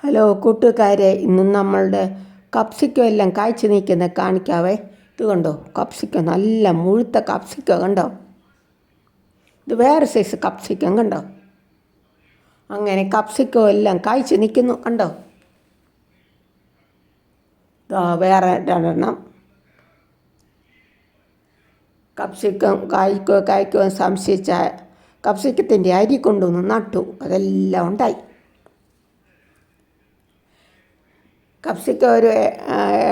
Hello കൂട്ടുകാരെ, ഇന്ന് നമ്മളുടെ കപ്സിക്കം എല്ലാം കായ്ച്ചു നിൽക്കുന്ന കാണിക്കാവേ. ഇത് കണ്ടോ, കപ്സിക്കം നല്ല മുഴുത്ത കപ്സിക്കം കണ്ടോ. ഇത് വേറെ സൈസ് കപ്സിക്കം കണ്ടോ. അങ്ങനെ കപ്സിക്കം എല്ലാം കായ്ച്ചു നിൽക്കുന്നു കണ്ടോ. വേറെ രണ്ടെണ്ണം കപ്സിക്കം കായ്ക്കുവാൻ സംശയിച്ച കപ്സിക്കത്തിൻ്റെ അരി കൊണ്ടുവന്ന് നട്ടു, അതെല്ലാം ഉണ്ടായി. കപ്സിക്കം ഒരു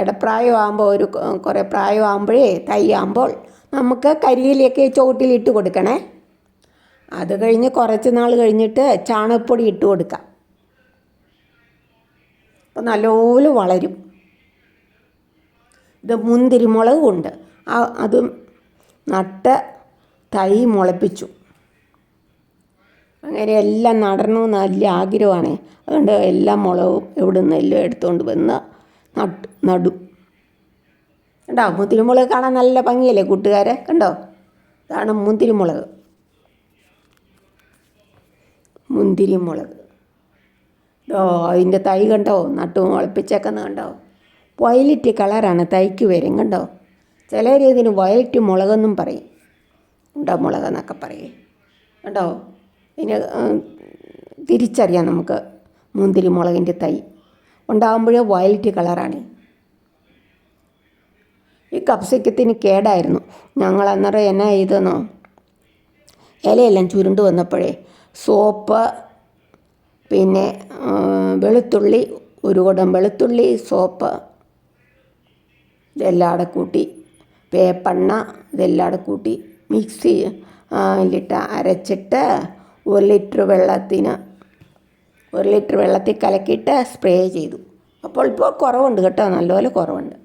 ഇടപ്രായമാകുമ്പോൾ കുറേ പ്രായമാകുമ്പോഴേ തൈ ആകുമ്പോൾ നമുക്ക് കരിയിലേക്ക് ചുവട്ടിലിട്ട് കൊടുക്കണേ. അത് കഴിഞ്ഞ് കുറച്ച് നാൾ കഴിഞ്ഞിട്ട് ചാണകപ്പൊടി ഇട്ട് കൊടുക്കാം. അപ്പം നല്ലപോലെ വളരും. ഇത് മുന്തിരിമുളകും ഉണ്ട്, അതും നട്ട് തൈ മുളപ്പിച്ചു. അങ്ങനെ എല്ലാം നടണമെന്ന് നല്ല ആഗ്രഹമാണ്. അതുകൊണ്ട് എല്ലാ മുളകും എവിടെ നിന്നെല്ലാം എടുത്തുകൊണ്ട് വന്ന് നടും. കണ്ടോ, മുന്തിരിമുളക് കാണാൻ നല്ല ഭംഗിയല്ലേ കൂട്ടുകാരെ. കണ്ടോ, ഇതാണ് മുന്തിരിമുളക്. അതിൻ്റെ തൈ കണ്ടോ, നട്ടു മുളപ്പിച്ചേക്കുന്നത് കണ്ടോ. വയലറ്റ് കളറാണ് തൈക്ക് വരും കണ്ടോ. ചില രീതിയിൽ വയലറ്റ് മുളകെന്നും പറയും, മുളകെന്നൊക്കെ പറയും കണ്ടോ. ഇതിന് തിരിച്ചറിയാം നമുക്ക്. മുന്തിരിമുളകിൻ്റെ തൈ ഉണ്ടാകുമ്പോഴേ വയലറ്റ് കളറാണ്. ഈ കപ്സിക്കത്തിന് കേടായിരുന്നു. ഞങ്ങൾ അന്നേരം എന്നാ ചെയ്തെന്നോ, ഇലയെല്ലാം ചുരുണ്ട് വന്നപ്പോഴേ സോപ്പ്, പിന്നെ വെളുത്തുള്ളി, ഒരു കുടം വെളുത്തുള്ളി, സോപ്പ് ഇതെല്ലാം കൂട്ടി, വേപ്പെണ്ണ ഇതെല്ലാം കൂട്ടി മിക്സിയിലിട്ട് അരച്ചിട്ട് 1 ലിറ്റർ വെള്ളത്തിൽ കലക്കിയിട്ട് സ്പ്രേ ചെയ്തു. അപ്പോൾ ഇപ്പോൾ കുറവുണ്ട് കേട്ടോ, നല്ലപോലെ കുറവുണ്ട്.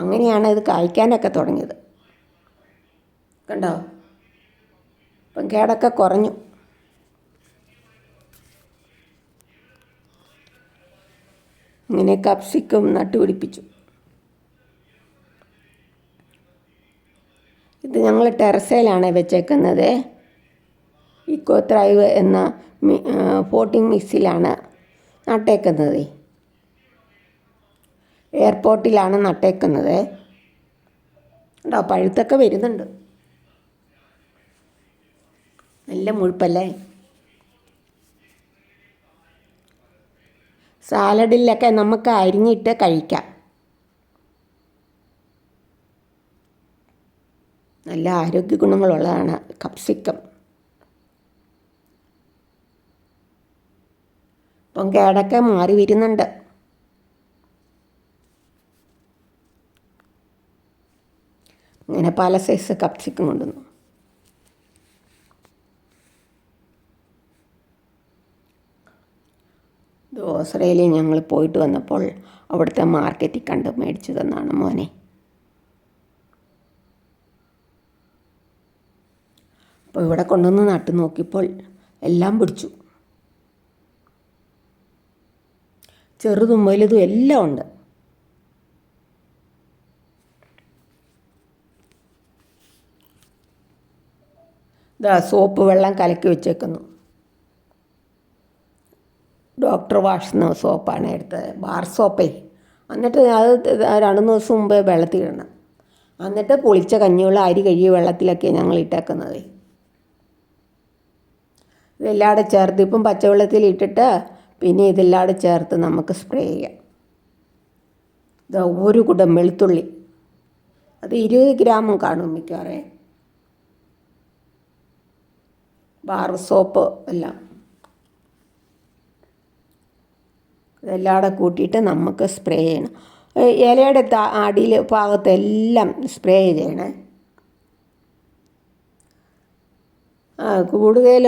അങ്ങനെയാണ് ഇത് കായ്ക്കാനൊക്കെ തുടങ്ങിയത് കണ്ടോ. അപ്പം കേടൊക്കെ കുറഞ്ഞു. ഇങ്ങനെ കപ്സിക്കം നട്ടുപിടിപ്പിച്ചു. ഇത് ഞങ്ങൾ ടെറസയിലാണ് വെച്ചേക്കുന്നത്. ഇക്കോ ത്രൈവ് എന്ന പോട്ടിംഗ് മിക്സിലാണ് നട്ടേക്കുന്നത്. എയർപോർട്ടിലാണ് നട്ടേക്കുന്നത്. ഉണ്ടോ, പഴുത്തൊക്കെ വരുന്നുണ്ട്. നല്ല മുഴുപ്പല്ലേ. സാലഡിലൊക്കെ നമുക്ക് അരിഞ്ഞിട്ട് കഴിക്കാം. നല്ല ആരോഗ്യ ഗുണങ്ങളുള്ളതാണ് കപ്സിക്കം. ഇപ്പം കേടൊക്കെ മാറി വരുന്നുണ്ട്. ഇങ്ങനെ പല സൈസ് കപ്സിക്കം കൊണ്ടുവന്നു. ഓസ്ട്രേലിയ ഞങ്ങൾ പോയിട്ട് വന്നപ്പോൾ അവിടുത്തെ മാർക്കറ്റിൽ കണ്ട് മേടിച്ചു തന്നാണ് മോനെ. അപ്പോൾ ഇവിടെ കൊണ്ടുവന്ന് നട്ടു നോക്കിയപ്പോൾ എല്ലാം പിടിച്ചു. ചെറുതും വലുതും എല്ലാം ഉണ്ട്. സോപ്പ് വെള്ളം കലക്കി വെച്ചേക്കുന്നു. ഡോക്ടർ വാഷ് എന്ന സോപ്പാണ് എടുത്തത്, ബാർ സോപ്പേ. എന്നിട്ട് അത് 2 ദിവസം മുമ്പേ വെള്ളത്തിലിടണം. എന്നിട്ട് പുളിച്ച കഞ്ഞിവെള്ളം അരി കഴുകിയ വെള്ളത്തിലൊക്കെ ഞങ്ങൾ ഇട്ടേക്കുന്നത്. ഇതെല്ലാം ചേർത്ത് ഇപ്പം പച്ചവെള്ളത്തിൽ ഇട്ടിട്ട് പിന്നെ ഇതെല്ലാം ചേർത്ത് നമുക്ക് സ്പ്രേ ചെയ്യാം. ഒരു കുടം വെളുത്തുള്ളി, അത് 20 ഗ്രാമും കാണും മിക്കവാറേ. ബാർ സോപ്പ് എല്ലാം ഇതെല്ലാം കൂട്ടിയിട്ട് നമുക്ക് സ്പ്രേ ചെയ്യണം. ഇലയുടെ അടിയിൽ ഭാഗത്തെല്ലാം സ്പ്രേ ചെയ്യണേ. കൂടുതൽ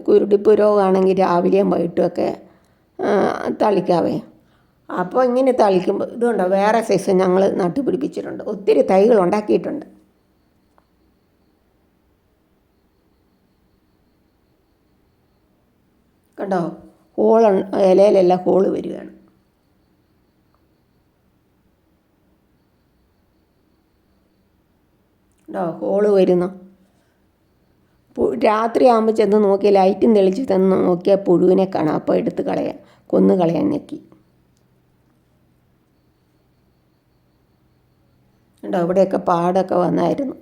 കുരുടിപ്പ് രോഗമാണെങ്കിൽ രാവിലെയും വൈകിട്ടുമൊക്കെ തളിക്കാവേ. അപ്പോൾ ഇങ്ങനെ തളിക്കുമ്പോൾ ഇതുണ്ടോ, വേറെ സൈസ് ഞങ്ങൾ നട്ടുപിടിപ്പിച്ചിട്ടുണ്ട്. ഒത്തിരി തൈകൾ ഉണ്ടാക്കിയിട്ടുണ്ട്. കണ്ടോ, ഇലയിലെല്ലാം ഹോള് വരികയാണ്. കണ്ടോ, ഹോള് വരുന്നു. രാത്രി ആകുമ്പോൾ ചെന്ന് നോക്കിയാൽ ലൈറ്റും തെളിച്ച് ചെന്ന് നോക്കിയാൽ പുഴുവിനെ കാണാം. അപ്പോൾ എടുത്ത് കളയാം. കൊന്നു കളയാൻ ഞെക്കി. ഉണ്ടോ, ഇവിടെയൊക്കെ പാടൊക്കെ വന്നായിരുന്നു.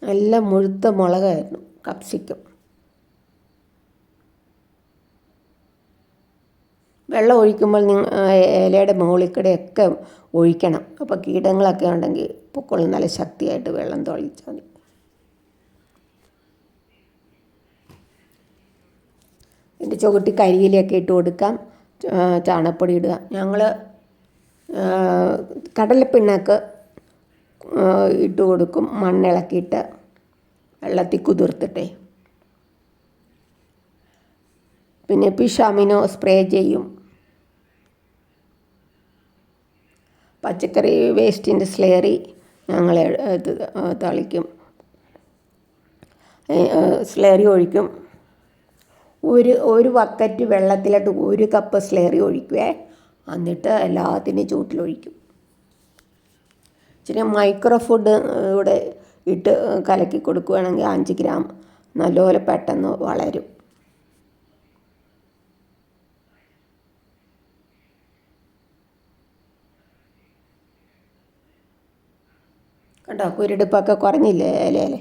നല്ല മുഴുത്ത മുളകായിരുന്നു കപ്സിക്കം. വെള്ളം ഒഴിക്കുമ്പോൾ ഇലയുടെ മുകളിൽ കൂടെയൊക്കെ ഒഴിക്കണം. അപ്പോൾ കീടങ്ങളൊക്കെ ഉണ്ടെങ്കിൽ പൊക്കോളും. നല്ല ശക്തിയായിട്ട് വെള്ളം തളിച്ചാൽ മതി. ഇതിൻ്റെ ചുവട്ടി കരിയിലൊക്കെ ഇട്ട് കൊടുക്കാം. ചാണകപ്പൊടി ഇടുക. ഞങ്ങൾ കടലപ്പിണ്ണാക്ക് ഇട്ട് കൊടുക്കും, മണ്ണിളക്കിയിട്ട് വെള്ളത്തിൽ കുതിർത്തിട്ടേ. പിന്നെ ഫിഷ് അമിനോ സ്പ്രേ ചെയ്യും. പച്ചക്കറി വേസ്റ്റിൻ്റെ സ്ലേറി ഞങ്ങൾ തളിക്കും. സ്ലേറി ഒഴിക്കും. ഒരു ബക്കറ്റ് വെള്ളത്തിലോട്ട് 1 കപ്പ് സ്ലേറി ഒഴിക്കുവേ. എന്നിട്ട് എല്ലാത്തിനും ചൂട്ടിലൊഴിക്കും. ഇച്ചിരി മൈക്രോ ഫുഡ് ഇവിടെ ഇട്ട് കലക്കി കൊടുക്കുകയാണെങ്കിൽ 5 ഗ്രാം നല്ലപോലെ പെട്ടെന്ന് വളരും. കണ്ടോ, കുരുടിപ്പൊക്കെ കുറഞ്ഞില്ലേ ഇലയിലെ.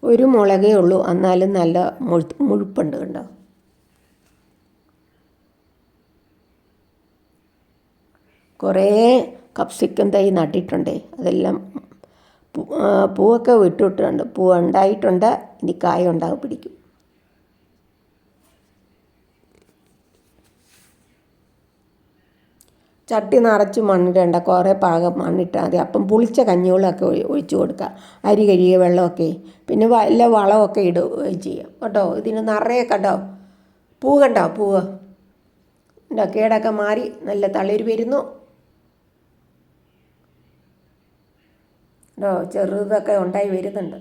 ഒരു മുളകേ ഉള്ളൂ, എന്നാലും നല്ല മുഴുപ്പുണ്ട്. കണ്ടോ, കുറേ കപ്സിക്കം തൈ നട്ടിട്ടുണ്ടേ. അതെല്ലാം പൂവൊക്കെ വിട്ടിട്ടുണ്ട്. പൂവ് ഉണ്ടായിട്ടുണ്ട്. ഇനി കായ ഉണ്ടാകും, പിടിക്കും. ചട്ടി നിറച്ച് മണ്ണിടേണ്ട, കുറേ പാകം മണ്ണിട്ടാൽ മതി. അപ്പം പുളിച്ച കഞ്ഞിവെള്ളമൊക്കെ ഒഴിച്ച് കൊടുക്കുക. അരി കഴുകിയ വെള്ളമൊക്കെ. പിന്നെ വല്ല വളമൊക്കെ ഇടുകയും ചെയ്യാം കേട്ടോ. ഇതിന് നിറയെ കണ്ടോ പൂ, കണ്ടോ പൂവ് ഉണ്ടോ, കേടൊക്കെ മാറി നല്ല തളിര് വരുന്നു കേട്ടോ. ചെറുതൊക്കെ ഉണ്ടായി വരുന്നുണ്ട്.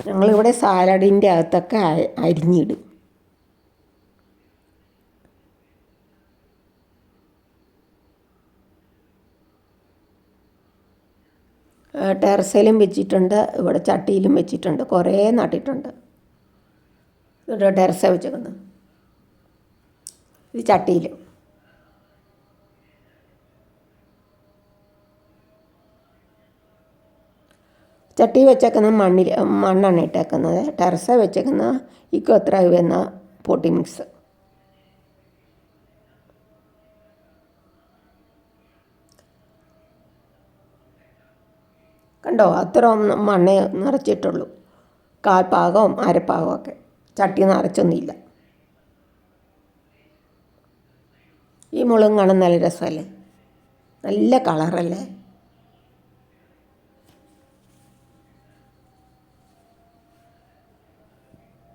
ഞങ്ങളിവിടെ സാലഡിൻ്റെ അകത്തൊക്കെ അരിഞ്ഞിടും. ടെറസിലും വെച്ചിട്ടുണ്ട്, ഇവിടെ ചട്ടിയിലും വെച്ചിട്ടുണ്ട്. കുറേ നട്ടിട്ടുണ്ട്. ഇവിടെ ടെറസ വെച്ചേക്കുന്നത്, ഇത് ചട്ടിയിൽ. ചട്ടി വെച്ചേക്കുന്ന മണ്ണാണ് ഇട്ടേക്കുന്നത്. ടെറസ വെച്ചേക്കുന്ന എത്ര എന്ന പോട്ടി മിക്സ്. കണ്ടോ, അത്ര മണ്ണേ നിറച്ചിട്ടുള്ളൂ. 1/4 ഭാഗവും 1/2 ഭാഗമൊക്കെ. ചട്ടി നിറച്ചൊന്നുമില്ല. ഈ മുളകും കാണാൻ നല്ല രസമല്ലേ, നല്ല കളറല്ലേ.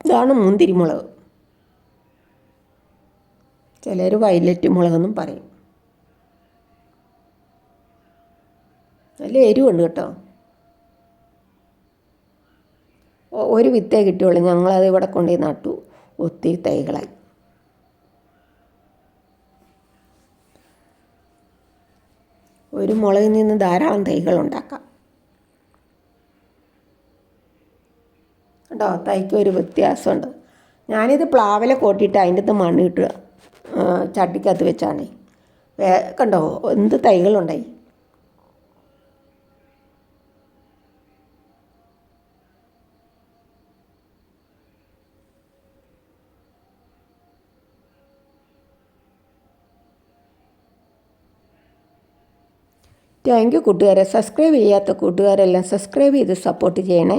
ഇതാണ് മുന്തിരിമുളക്. ചിലർ വയലറ്റ് മുളകെന്നും പറയും. നല്ല എരിവുണ്ട് കേട്ടോ. ഒരു വിത്തേ കിട്ടിയുള്ളൂ. ഞങ്ങളത് ഇവിടെ കൊണ്ടുപോയി നട്ടു. ഒത്തിരി തൈകളായി. ഒരു മുളകിൽ നിന്ന് ധാരാളം തൈകൾ ഉണ്ടാക്കാം കേട്ടോ. തൈക്ക് ഒരു വ്യത്യാസമുണ്ട്. ഞാനിത് പ്ലാവില കോട്ടിയിട്ട് അതിൻ്റെ അകത്ത് മണ്ണിട്ട് ചട്ടിക്കകത്ത് വെച്ചാണ്. കണ്ടോ, എന്ത് തൈകളുണ്ടായി. താങ്ക് യു കൂട്ടുകാരെ. സബ്സ്ക്രൈബ് ചെയ്യാത്ത കൂട്ടുകാരെല്ലാം സബ്സ്ക്രൈബ് ചെയ്ത് സപ്പോർട്ട് ചെയ്യണേ.